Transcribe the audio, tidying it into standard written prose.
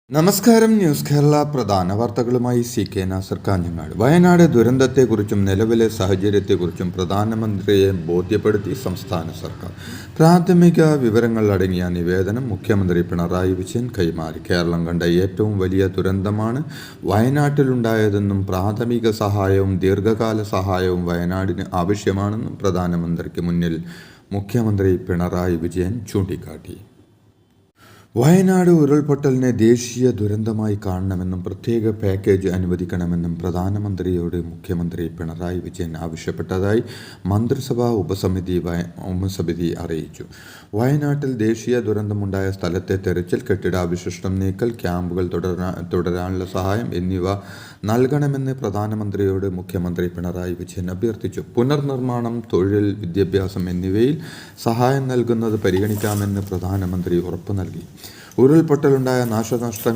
നമസ്കാരം. ന്യൂസ് കേരള പ്രധാന വാർത്തകളുമായി CK നാസർ കാഞ്ഞങ്ങാട്. വയനാട് ദുരന്തത്തെക്കുറിച്ചും നിലവിലെ സാഹചര്യത്തെക്കുറിച്ചും പ്രധാനമന്ത്രിയെ ബോധ്യപ്പെടുത്തി സംസ്ഥാന സർക്കാർ. പ്രാഥമിക വിവരങ്ങൾ അടങ്ങിയ നിവേദനം മുഖ്യമന്ത്രി പിണറായി വിജയൻ കൈമാറി. കേരളം കണ്ട ഏറ്റവും വലിയ ദുരന്തമാണ് വയനാട്ടിലുണ്ടായതെന്നും പ്രാഥമിക സഹായവും ദീർഘകാല സഹായവും വയനാടിന് ആവശ്യമാണെന്നും പ്രധാനമന്ത്രിക്ക് മുന്നിൽ മുഖ്യമന്ത്രി പിണറായി വിജയൻ ചൂണ്ടിക്കാട്ടി. വയനാട് ഉരുൾപൊട്ടലിനെ ദേശീയ ദുരന്തമായി കാണണമെന്നും പ്രത്യേക പാക്കേജ് അനുവദിക്കണമെന്നും പ്രധാനമന്ത്രിയോട് മുഖ്യമന്ത്രി പിണറായി വിജയൻ ആവശ്യപ്പെട്ടതായി മന്ത്രിസഭാ ഉപസമിതി അറിയിച്ചു. വയനാട്ടിൽ ദേശീയ ദുരന്തമുണ്ടായ സ്ഥലത്തെ തെരച്ചിൽ, കെട്ടിടാവശിഷ്ടം നീക്കൽ, ക്യാമ്പുകൾ തുടരാനുള്ള സഹായം എന്നിവ നൽകണമെന്ന് പ്രധാനമന്ത്രിയോട് മുഖ്യമന്ത്രി പിണറായി വിജയൻ അഭ്യർത്ഥിച്ചു. പുനർനിർമ്മാണം, തൊഴിൽ, വിദ്യാഭ്യാസം എന്നിവയിൽ സഹായം നൽകുന്നത് പരിഗണിക്കാമെന്ന് പ്രധാനമന്ത്രി ഉറപ്പു നൽകി. ഉരുൾപൊട്ടലുണ്ടായ നാശനഷ്ടങ്ങൾ